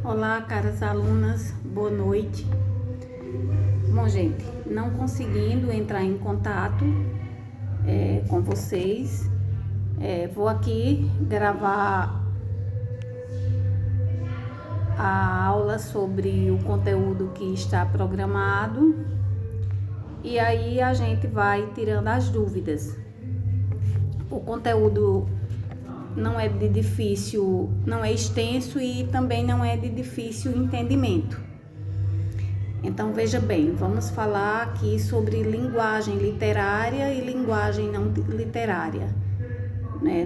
Olá, caras alunas, boa noite. Bom, gente, não conseguindo entrar em contato com vocês, vou aqui gravar a aula sobre o conteúdo que está programado e aí a gente vai tirando as dúvidas. O conteúdo não é de difícil, não é extenso e também não é de difícil entendimento. Então veja bem, vamos falar aqui sobre linguagem literária e linguagem não literária.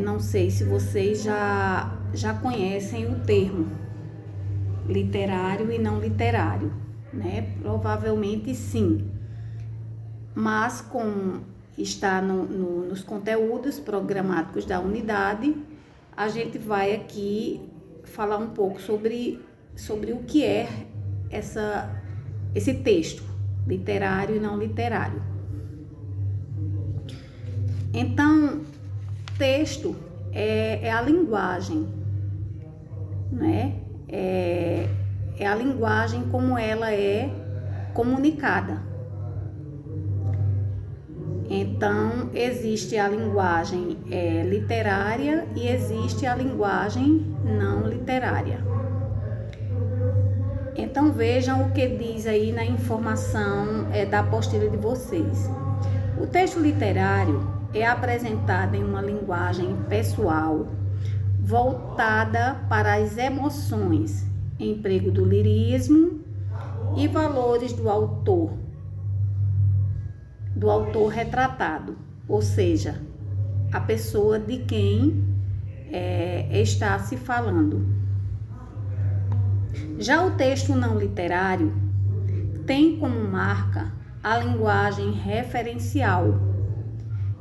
Não sei se vocês já conhecem o termo literário e não literário, Provavelmente sim, mas como está nos conteúdos programáticos da unidade, a gente vai aqui falar um pouco sobre o que é esse texto, literário e não literário. Então, texto é a linguagem, É a linguagem como ela é comunicada. Então, existe a linguagem literária e existe a linguagem não literária. Então, vejam o que diz aí na informação da apostila de vocês. O texto literário é apresentado em uma linguagem pessoal, voltada para as emoções, emprego do lirismo e valores do autor retratado, ou seja, a pessoa de quem está se falando. Já o texto não literário tem como marca a linguagem referencial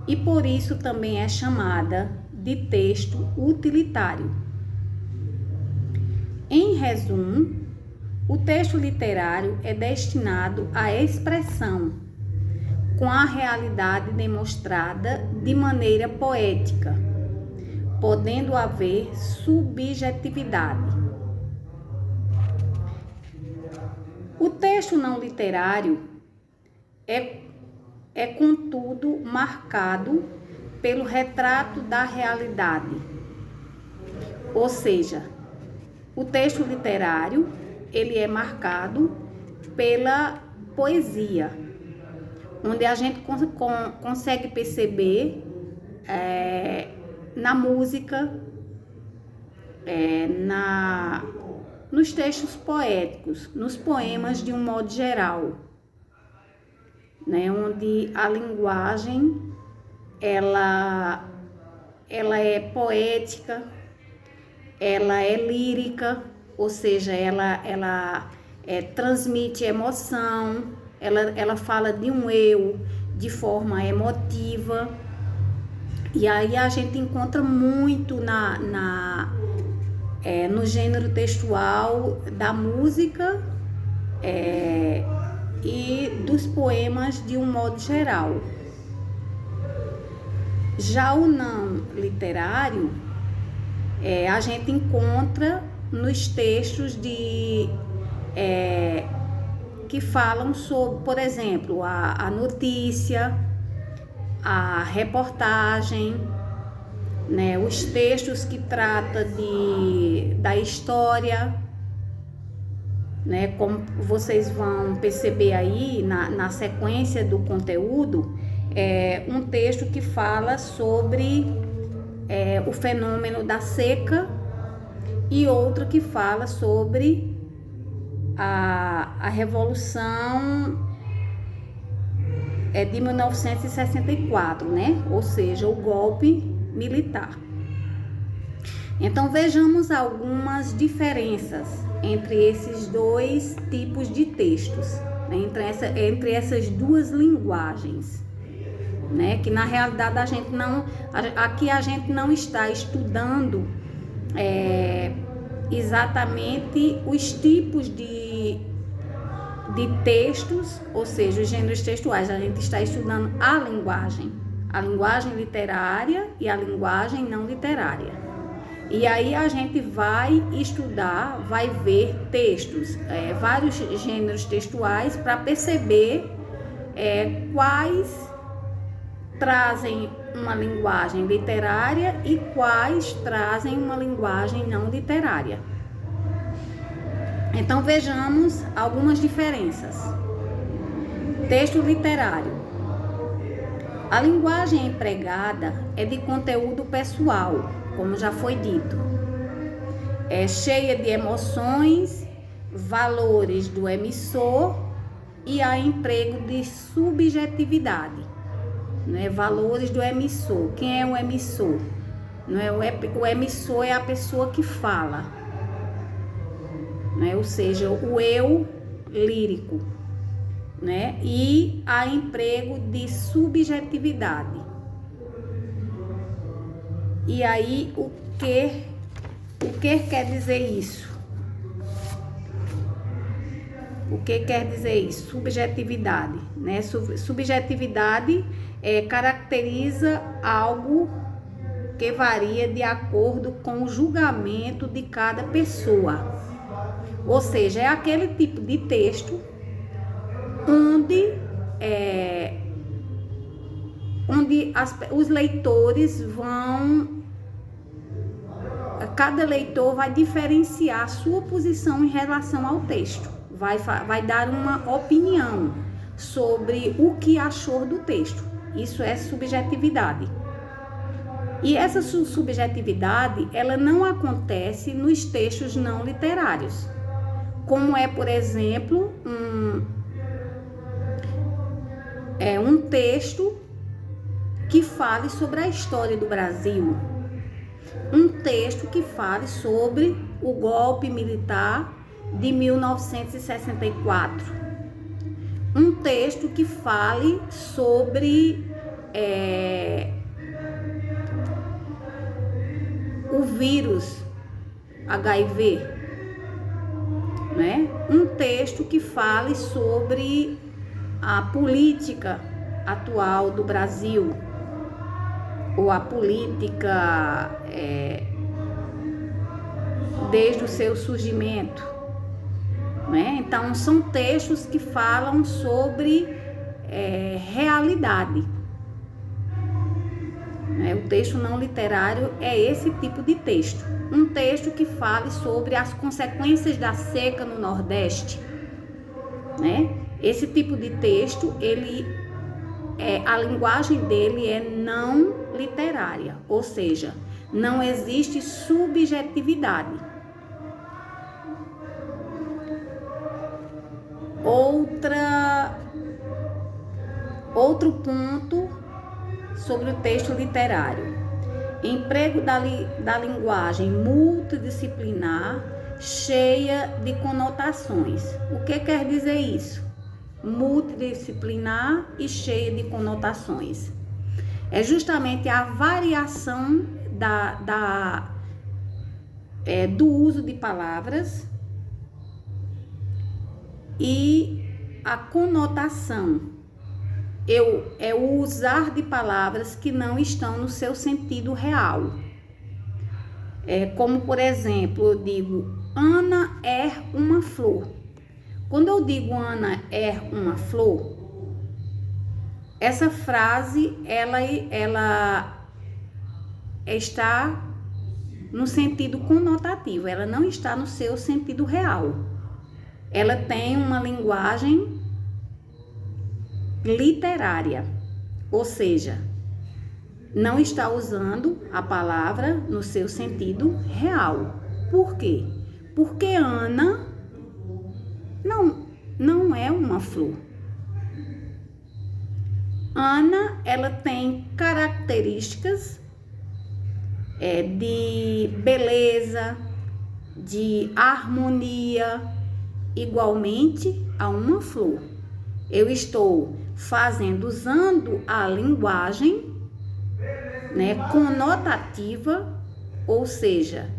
e por isso também é chamada de texto utilitário. Em resumo, o texto literário é destinado à expressão com a realidade demonstrada de maneira poética, podendo haver subjetividade. O texto não literário é contudo marcado pelo retrato da realidade, ou seja, o texto literário ele é marcado pela poesia, onde a gente consegue perceber na música, nos textos poéticos, nos poemas de um modo geral, onde a linguagem ela é poética, ela é lírica, ou seja, ela transmite emoção, ela fala de um eu de forma emotiva, e aí a gente encontra muito no gênero textual da música e dos poemas de um modo geral. Já o não literário, a gente encontra nos textos que falam sobre, por exemplo, a notícia, a reportagem, os textos que tratam da história, como vocês vão perceber aí na sequência do conteúdo, um texto que fala sobre o fenômeno da seca e outro que fala sobre a Revolução de 1964, ou seja, o golpe militar. Então, vejamos algumas diferenças entre esses dois tipos de textos, entre essas duas linguagens, que na realidade aqui a gente não está estudando exatamente os tipos de textos, ou seja, os gêneros textuais. A gente está estudando a linguagem literária e a linguagem não literária. E aí a gente vai estudar, vai ver textos, vários gêneros textuais para perceber quais trazem uma linguagem literária e quais trazem uma linguagem não literária. Então vejamos algumas diferenças. Texto literário. A linguagem empregada é de conteúdo pessoal, como já foi dito. É cheia de emoções, valores do emissor e há emprego de subjetividade. Né? Valores do emissor. Quem é o emissor? Não é o emissor é a pessoa que fala, né? Ou seja, o eu lírico, né? E há emprego de subjetividade. E aí o que quer dizer isso? O que quer dizer isso? Subjetividade, né? Subjetividade caracteriza algo que varia de acordo com o julgamento de cada pessoa. Ou seja, é aquele tipo de texto onde os leitores cada leitor vai diferenciar a sua posição em relação ao texto. Vai dar uma opinião sobre o que achou do texto. Isso é subjetividade. E essa subjetividade, ela não acontece nos textos não literários. Como é, por exemplo, um texto que fale sobre a história do Brasil. Um texto que fale sobre o golpe militar de 1964. Um texto que fale sobre o vírus HIV, né? Um texto que fale sobre a política atual do Brasil, ou a política desde o seu surgimento, né? Então, são textos que falam sobre realidade. O texto não literário é esse tipo de texto. Um texto que fale sobre as consequências da seca no Nordeste, né? Esse tipo de texto, a linguagem dele é não literária, ou seja, não existe subjetividade. Outro ponto sobre o texto literário. Emprego da linguagem multidisciplinar, cheia de conotações. O que quer dizer isso? Multidisciplinar e cheia de conotações. É justamente a variação do uso de palavras e a conotação. É o usar de palavras que não estão no seu sentido real. Como, por exemplo, eu digo, Ana é uma flor. Quando eu digo Ana é uma flor, essa frase, ela está no sentido conotativo, ela não está no seu sentido real. Ela tem uma linguagem literária, ou seja, não está usando a palavra no seu sentido real. Por quê? Porque Ana não é uma flor. Ana, ela tem características de beleza, de harmonia, igualmente a uma flor. Eu estou usando a linguagem, né, conotativa, ou seja,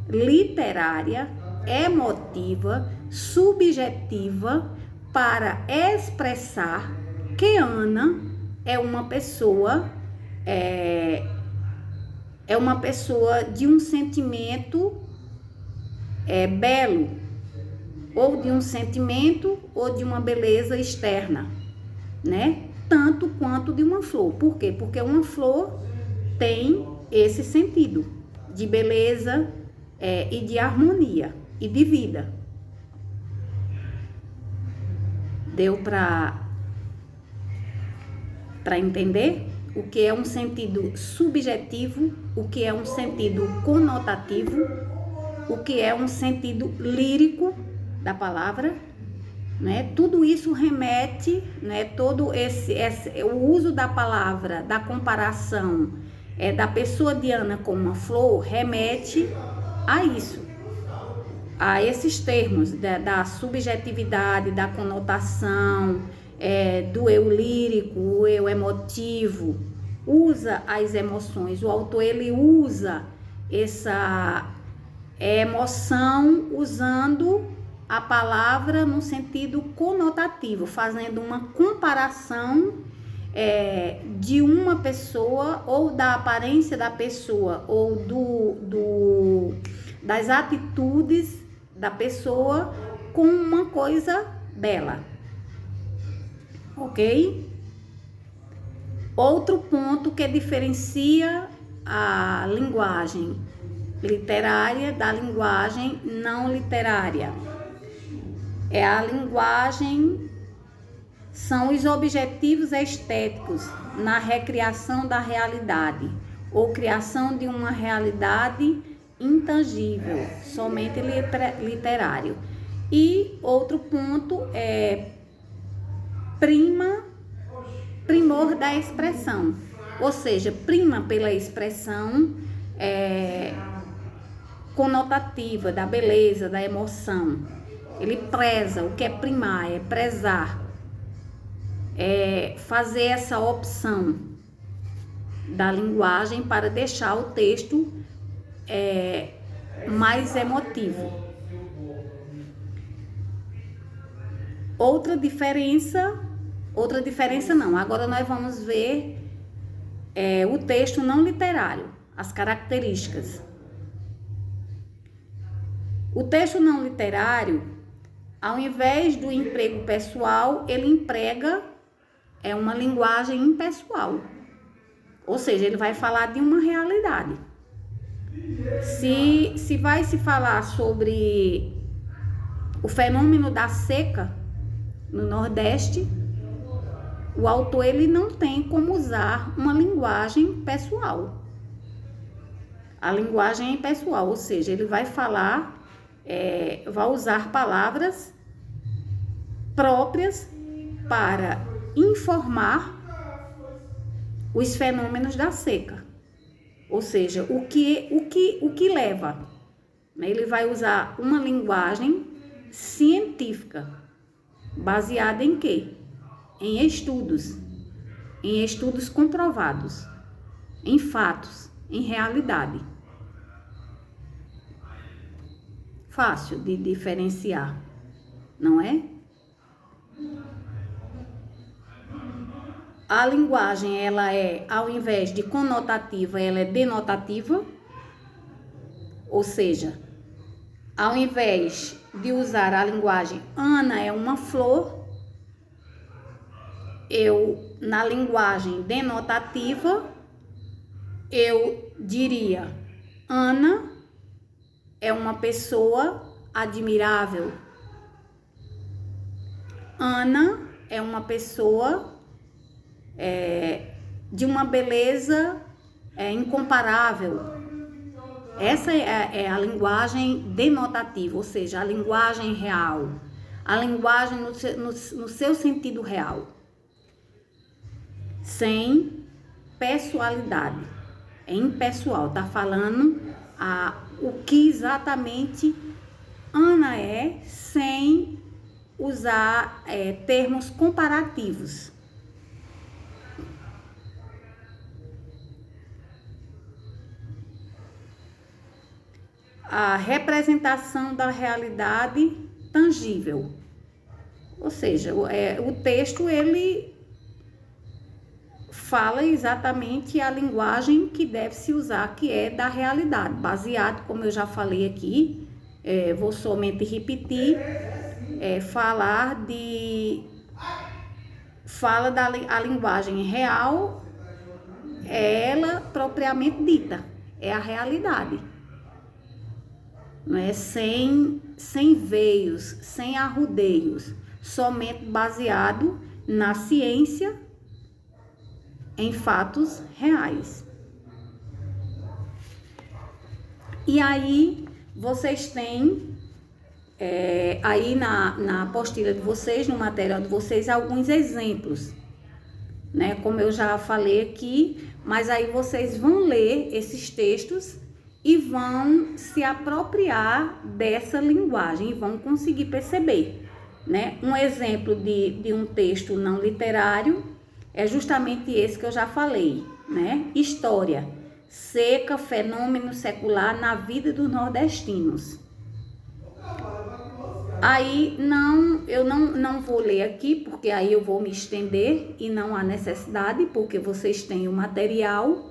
literária, emotiva, subjetiva, para expressar que Ana é uma pessoa é uma pessoa de um sentimento belo, ou de um sentimento ou de uma beleza externa, né? Tanto quanto de uma flor. Por quê? Porque uma flor tem esse sentido de beleza e de harmonia e de vida. Deu para entender o que é um sentido subjetivo, o que é um sentido conotativo, o que é um sentido lírico da palavra, né? Tudo isso remete, né? Todo o uso da palavra, da comparação da pessoa de Ana com uma flor, remete a isso, a esses termos da subjetividade, da conotação, do eu lírico, o eu emotivo. Usa as emoções, o autor ele usa essa emoção usando a palavra no sentido conotativo, fazendo uma comparação de uma pessoa, ou da aparência da pessoa, ou das atitudes da pessoa com uma coisa bela. Ok? Outro ponto que diferencia a linguagem literária da linguagem não literária é a linguagem, são os objetivos estéticos na recriação da realidade ou criação de uma realidade intangível, somente literário. E outro ponto é primor da expressão, ou seja, prima pela expressão conotativa da beleza, da emoção. Ele preza, o que é primar, é prezar, é fazer essa opção da linguagem para deixar o texto mais emotivo. Outra diferença não, agora nós vamos ver o texto não literário, as características. O texto não literário, ao invés do emprego pessoal, ele emprega uma linguagem impessoal. Ou seja, ele vai falar de uma realidade. Se vai se falar sobre o fenômeno da seca no Nordeste, o autor ele não tem como usar uma linguagem pessoal. A linguagem é impessoal, ou seja, ele vai falar, vai usar palavras próprias para informar os fenômenos da seca. Ou seja, o que leva, né? Ele vai usar uma linguagem científica, baseada em quê? Em estudos comprovados, em fatos, em realidade. Fácil de diferenciar, não é? A linguagem, ela ao invés de conotativa, ela é denotativa, ou seja, ao invés de usar a linguagem Ana é uma flor, na linguagem denotativa, eu diria Ana é uma pessoa admirável. Ana é uma pessoa de uma beleza incomparável. Essa é a linguagem denotativa, ou seja, a linguagem real, a linguagem no seu sentido real, sem pessoalidade, é impessoal, tá falando o que exatamente Ana sem usar termos comparativos. A representação da realidade tangível, ou seja, o texto ele fala exatamente a linguagem que deve se usar, que é da realidade, baseado, como eu já falei aqui, vou somente repetir, fala da a linguagem real, é ela propriamente dita, é a realidade, não é? Sem veios, sem arrudeios, somente baseado na ciência, em fatos reais. E aí vocês têm aí na apostila de vocês, no material de vocês, alguns exemplos, né? Como eu já falei aqui, mas aí vocês vão ler esses textos e vão se apropriar dessa linguagem e vão conseguir perceber, né? Um exemplo de um texto não literário é justamente esse que eu já falei, né? História, seca, fenômeno secular na vida dos nordestinos. Aí eu não vou ler aqui, porque aí eu vou me estender e não há necessidade, porque vocês têm o material.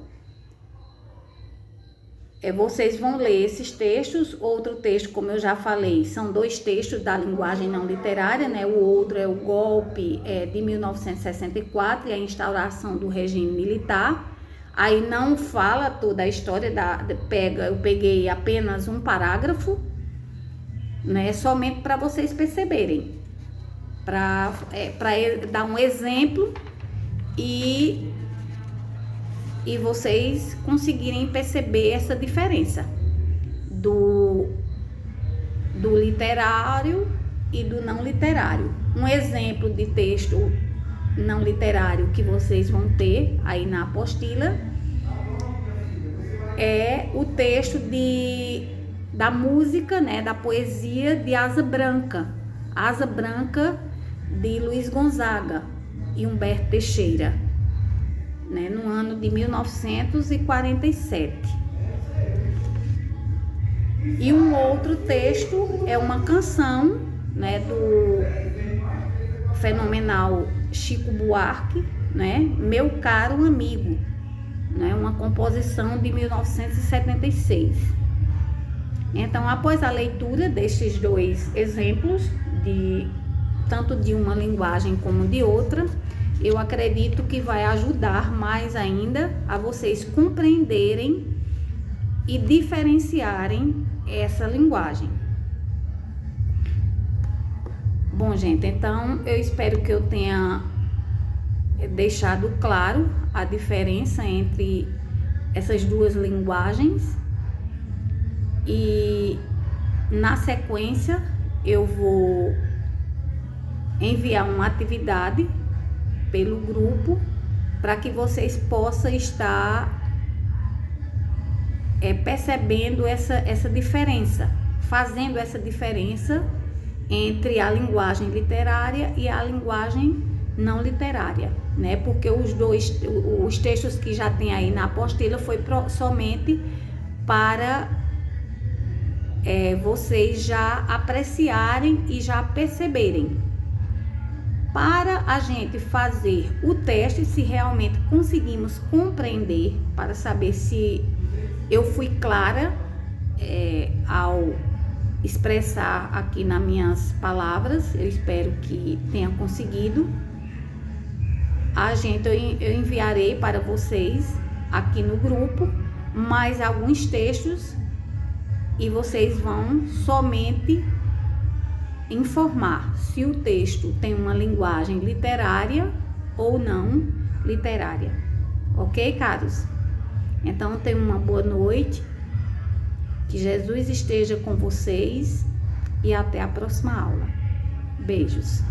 Vocês vão ler esses textos. Outro texto, como eu já falei, são 2 textos da linguagem não literária, né? O outro é o golpe de 1964 e a instauração do regime militar. Aí não fala toda a história, eu peguei apenas um parágrafo, né? Somente para vocês perceberem, para dar um exemplo e vocês conseguirem perceber essa diferença do literário e do não literário. Um exemplo de texto não literário que vocês vão ter aí na apostila é o texto da música, né, da poesia de Asa Branca de Luiz Gonzaga e Humberto Teixeira, né, no ano de 1947. E um outro texto é uma canção, né, do fenomenal Chico Buarque, né, Meu Caro Amigo, né, uma composição de 1976. Então, após a leitura destes 2 exemplos, tanto de uma linguagem como de outra, eu acredito que vai ajudar mais ainda a vocês compreenderem e diferenciarem essa linguagem. Bom, gente, então eu espero que eu tenha deixado claro a diferença entre essas 2 linguagens e na sequência eu vou enviar uma atividade pelo grupo para que vocês possam estar percebendo essa diferença, fazendo essa diferença entre a linguagem literária e a linguagem não literária, né? Porque os textos que já tem aí na apostila foi somente para vocês já apreciarem e já perceberem. Para a gente fazer o teste, se realmente conseguimos compreender, para saber se eu fui clara ao expressar aqui nas minhas palavras, eu espero que tenha conseguido. Eu enviarei para vocês aqui no grupo mais alguns textos e vocês vão somente informar se o texto tem uma linguagem literária ou não literária. Ok, caros? Então, tenham uma boa noite, que Jesus esteja com vocês e até a próxima aula. Beijos!